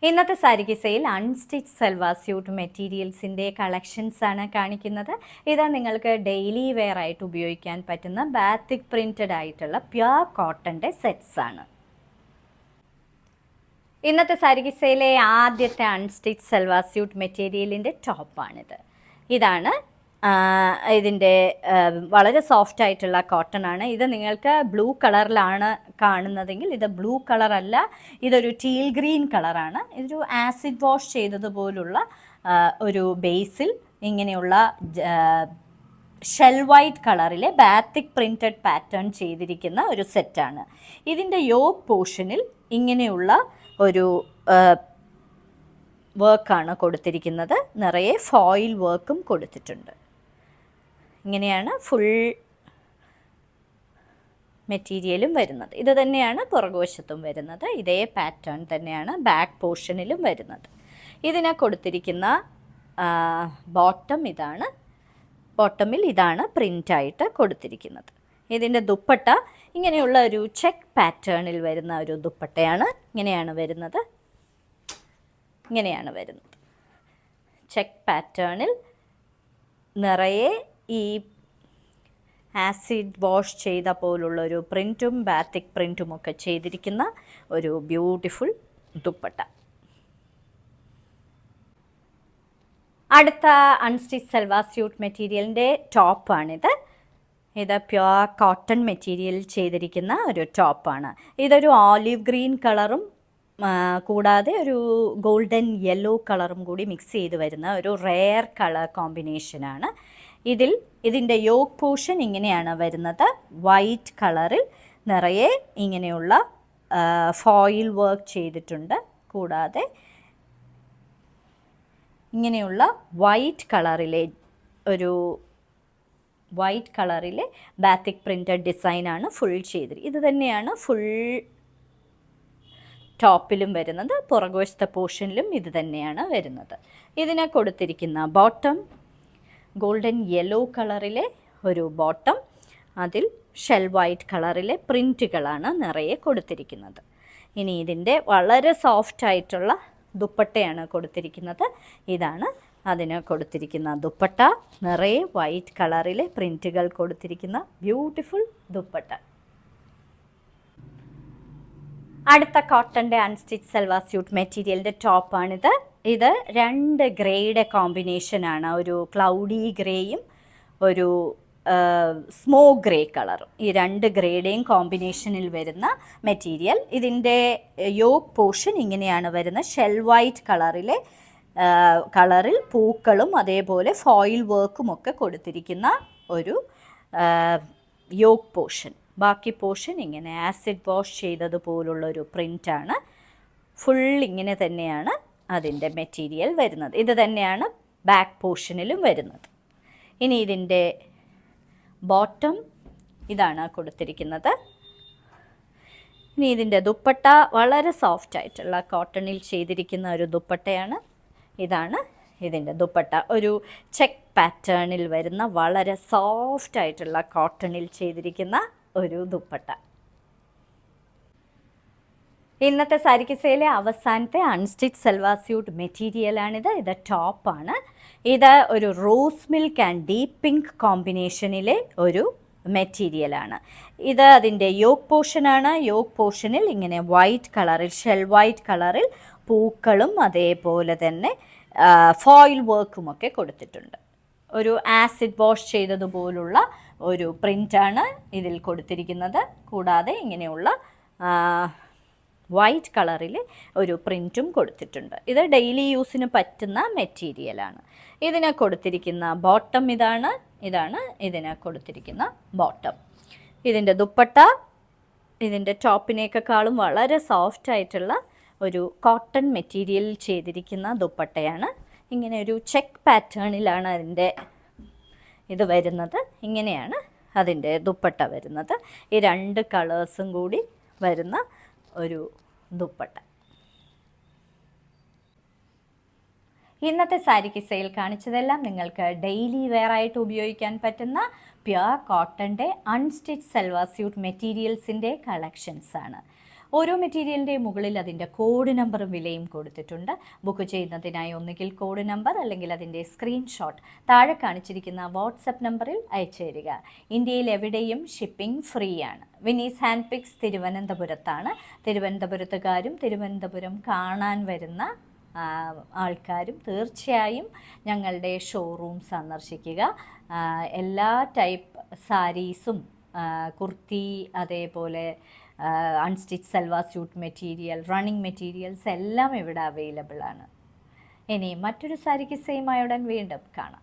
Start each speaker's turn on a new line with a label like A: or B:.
A: ഇന്നത്തെ സാരി കിസയിൽ unstitch salwar suit മെറ്റീരിയൽസിൻ്റെ കളക്ഷൻസ് ആണ് കാണിക്കുന്നത്. ഇത് നിങ്ങൾക്ക് ഡെയിലി വെയർ ആയിട്ട് ഉപയോഗിക്കാൻ പറ്റുന്ന ബാത്തിക് പ്രിൻറ്റഡ് ആയിട്ടുള്ള പ്യുർ കോട്ടൻ്റെ സെറ്റ്സ് ആണ്. ഇന്നത്തെ സാരി കിസയിലെ ആദ്യത്തെ അൺസ്റ്റിച്ച് സൽവാർ സ്യൂട്ട് മെറ്റീരിയലിൻ്റെ ടോപ്പാണിത്. ഇതാണ് ഇതിൻ്റെ വളരെ സോഫ്റ്റ് ആയിട്ടുള്ള കോട്ടൺ ആണ്. ഇത് നിങ്ങൾക്ക് ബ്ലൂ കളറിലാണ് കാണുന്നതെങ്കിൽ ഇത് ബ്ലൂ കളറല്ല, ഇതൊരു ടീൽ ഗ്രീൻ കളറാണ്. ഇതൊരു ആസിഡ് വാഷ് ചെയ്തതുപോലുള്ള ഒരു ബേസിൽ ഇങ്ങനെയുള്ള ഷെൽ വൈറ്റ് കളറിലെ ബാത്തിക് പ്രിൻറ്റഡ് പാറ്റേൺ ചെയ്തിരിക്കുന്ന ഒരു സെറ്റാണ്. ഇതിൻ്റെ യോക്ക് പോർഷനിൽ ഇങ്ങനെയുള്ള ഒരു വർക്കാണ് കൊടുത്തിരിക്കുന്നത്. നിറയെ ഫോയിൽ വർക്കും കൊടുത്തിട്ടുണ്ട്. ഇങ്ങനെയാണ് ഫുൾ മെറ്റീരിയലും വരുന്നത്. ഇത് തന്നെയാണ് പുറകുവശത്തും വരുന്നത്. ഇതേ പാറ്റേൺ തന്നെയാണ് ബാക്ക് പോർഷനിലും വരുന്നത്. ഇതിനെ കൊടുത്തിരിക്കുന്ന ബോട്ടം ഇതാണ്. ബോട്ടമിൽ ഇതാണ് പ്രിൻ്റായിട്ട് കൊടുത്തിരിക്കുന്നത്. ഇതിൻ്റെ ദുപ്പട്ട ഇങ്ങനെയുള്ള ഒരു ചെക്ക് പാറ്റേണിൽ വരുന്ന ഒരു ദുപ്പട്ടയാണ്. ഇങ്ങനെയാണ് വരുന്നത്. ചെക്ക് പാറ്റേണിൽ നിറയെ ഈ ആസിഡ് വാഷ് ചെയ്ത പോലുള്ളൊരു പ്രിൻറ്റും ബാത്തിക് പ്രിൻറ്റും ഒക്കെ ചെയ്തിരിക്കുന്ന ഒരു ബ്യൂട്ടിഫുൾ ദുപ്പട്ട. അടുത്ത അൺസ്റ്റിച്ച് സൽവാർ സ്യൂട്ട് മെറ്റീരിയലിൻ്റെ ടോപ്പാണിത്. ഇത് പ്യുർ കോട്ടൺ മെറ്റീരിയൽ ചെയ്തിരിക്കുന്ന ഒരു ടോപ്പാണ്. ഇതൊരു ഓലിവ് ഗ്രീൻ കളറും കൂടാതെ ഒരു ഗോൾഡൻ യെല്ലോ കളറും കൂടി മിക്സ് ചെയ്ത് വരുന്ന ഒരു റെയർ കളർ കോമ്പിനേഷനാണ്. ഇതിൻ്റെ യോക്ക് പോർഷൻ ഇങ്ങനെയാണ് വരുന്നത്. വൈറ്റ് കളറിൽ നിറയെ ഇങ്ങനെയുള്ള ഫോയിൽ വർക്ക് ചെയ്തിട്ടുണ്ട്. കൂടാതെ ഇങ്ങനെയുള്ള വൈറ്റ് കളറിലെ ബാത്തിക് പ്രിൻറ്റഡ് ഡിസൈനാണ് ഫുൾ ചെയ്തിരിക്കുന്നത്. ഇത് തന്നെയാണ് ഫുൾ ടോപ്പിലും വരുന്നത്. പുറകുവശത്തെ പോർഷനിലും ഇത് തന്നെയാണ് വരുന്നത്. ഇതിനെ കൊടുത്തിരിക്കുന്ന ബോട്ടം ഗോൾഡൻ യെല്ലോ കളറിലെ ഒരു ബോട്ടം, അതിൽ ഷെൽ വൈറ്റ് കളറിലെ പ്രിൻറ്റുകളാണ് നിറയെ കൊടുത്തിരിക്കുന്നത്. ഇനി ഇതിൻ്റെ വളരെ സോഫ്റ്റ് ആയിട്ടുള്ള ദുപ്പട്ടയാണ് കൊടുത്തിരിക്കുന്നത്. ഇതാണ് അതിന് കൊടുത്തിരിക്കുന്ന ദുപ്പട്ട. നിറയെ വൈറ്റ് കളറിലെ പ്രിൻറ്റുകൾ കൊടുത്തിരിക്കുന്ന ബ്യൂട്ടിഫുൾ ദുപ്പട്ട. അടുത്ത കോട്ടൻ്റെ അൺസ്റ്റിച്ച് സൽവാർ സ്യൂട്ട് മെറ്റീരിയലിൻ്റെ ടോപ്പാണിത്. ഇത് രണ്ട് ഗ്രേയുടെ കോമ്പിനേഷനാണ്. ഒരു ക്ലൗഡി ഗ്രേയും ഒരു സ്മോക്ക് ഗ്രേ കളറും. ഈ രണ്ട് ഗ്രേയുടെയും കോമ്പിനേഷനിൽ വരുന്ന മെറ്റീരിയൽ. ഇതിൻ്റെ യോക്ക് പോർഷൻ ഇങ്ങനെയാണ് വരുന്നത്. ഷെൽ വൈറ്റ് കളറിൽ പൂക്കളും അതേപോലെ ഫോയിൽ വർക്കും ഒക്കെ കൊടുത്തിരിക്കുന്ന ഒരു യോക്ക് പോർഷൻ. ബാക്കി പോർഷൻ ഇങ്ങനെ ആസിഡ് വാഷ് ചെയ്തതുപോലുള്ളൊരു പ്രിൻ്റാണ്. ഫുൾ ഇങ്ങനെ തന്നെയാണ് അതിൻ്റെ മെറ്റീരിയൽ വരുന്നത്. ഇത് തന്നെയാണ് ബാക്ക് പോർഷനിലും വരുന്നത്. ഇനി ഇതിൻ്റെ ബോട്ടം ഇതാണ് കൊടുത്തിരിക്കുന്നത്. ഇനി ഇതിൻ്റെ ദുപ്പട്ട വളരെ സോഫ്റ്റ് ആയിട്ടുള്ള കോട്ടണിൽ ചെയ്തിരിക്കുന്ന ഒരു ദുപ്പട്ടയാണ്. ഇതാണ് ഇതിൻ്റെ ദുപ്പട്ട. ഒരു ചെക്ക് പാറ്റേണിൽ വരുന്ന വളരെ സോഫ്റ്റ് ആയിട്ടുള്ള കോട്ടണിൽ ചെയ്തിരിക്കുന്ന ഒരു ദുപ്പട്ട. ഇന്നത്തെ സാരി കിസയിലെ അവസാനത്തെ അൺസ്റ്റിച്ച് സൽവാർ സ്യൂട്ട് മെറ്റീരിയലാണിത്. ഇത് ടോപ്പാണ്. ഇത് ഒരു rose milk and deep pink കോമ്പിനേഷനിലെ ഒരു മെറ്റീരിയലാണ്. ഇത് അതിൻ്റെ യോക്ക് പോർഷനാണ്. യോക്ക് പോർഷനിൽ ഇങ്ങനെ വൈറ്റ് കളറിൽ ഷെൽ വൈറ്റ് കളറിൽ പൂക്കളും അതേപോലെ തന്നെ ഫോയിൽ വർക്കുമൊക്കെ കൊടുത്തിട്ടുണ്ട്. ഒരു ആസിഡ് വാഷ് ചെയ്തതുപോലുള്ള ഒരു പ്രിൻ്റാണ് ഇതിൽ കൊടുത്തിരിക്കുന്നത്. കൂടാതെ ഇങ്ങനെയുള്ള വൈറ്റ് കളറിൽ ഒരു പ്രിൻറ്റും കൊടുത്തിട്ടുണ്ട്. ഇത് ഡെയിലി യൂസിന് പറ്റുന്ന മെറ്റീരിയലാണ്. ഇതിന് കൊടുത്തിരിക്കുന്ന ബോട്ടം ഇതാണ് ഇതിന് കൊടുത്തിരിക്കുന്ന ബോട്ടം. ഇതിൻ്റെ ദുപ്പട്ട ഇതിൻ്റെ ടോപ്പിനേക്കാളും വളരെ സോഫ്റ്റ് ആയിട്ടുള്ള ഒരു കോട്ടൺ മെറ്റീരിയൽ ചെയ്തിരിക്കുന്ന ദുപ്പട്ടയാണ്. ഇങ്ങനെ ഒരു ചെക്ക് പാറ്റേണിലാണ് അതിൻ്റെ ഇത് വരുന്നത്. ഇങ്ങനെയാണ് അതിൻ്റെ ദുപ്പട്ട വരുന്നത്. ഈ രണ്ട് കളേഴ്സും കൂടി വരുന്ന ഒരു ദുപ്പട്ട. ഇന്നത്തെ സാരി കിസയിൽ കാണിച്ചതെല്ലാം നിങ്ങൾക്ക് ഡെയിലി വെയർ ആയിട്ട് ഉപയോഗിക്കാൻ പറ്റുന്ന പ്യുർ കോട്ടൻ്റെ അൺസ്റ്റിച്ച് സൽവാർ സ്യൂട്ട് മെറ്റീരിയൽസിൻ്റെ കളക്ഷൻസ് ആണ്. ഓരോ മെറ്റീരിയലിൻ്റെ മുകളിൽ അതിൻ്റെ കോഡ് നമ്പറും വിലയും കൊടുത്തിട്ടുണ്ട്. ബുക്ക് ചെയ്യുന്നതിനായി ഒന്നുകിൽ കോഡ് നമ്പർ അല്ലെങ്കിൽ അതിൻ്റെ സ്ക്രീൻഷോട്ട് താഴെ കാണിച്ചിരിക്കുന്ന വാട്സപ്പ് നമ്പറിൽ അയച്ചു തരിക. ഇന്ത്യയിൽ എവിടെയും ഷിപ്പിംഗ് ഫ്രീ ആണ്. വിനീസ് ഹാൻഡ് പിക്സ് തിരുവനന്തപുരത്താണ്. തിരുവനന്തപുരത്തുകാരും തിരുവനന്തപുരം കാണാൻ വരുന്ന ആൾക്കാരും തീർച്ചയായും ഞങ്ങളുടെ ഷോറൂം സന്ദർശിക്കുക. എല്ലാ ടൈപ്പ് സാരീസും കുർത്തി, അതേപോലെ unstitch salwar suit material, running materials എല്ലാം ഇവിടെ അവൈലബിൾ ആണ്. ഇനി മറ്റൊരു സാരിക്ക് സെയിം ആയുടൻ വീണ്ടും കാണാം.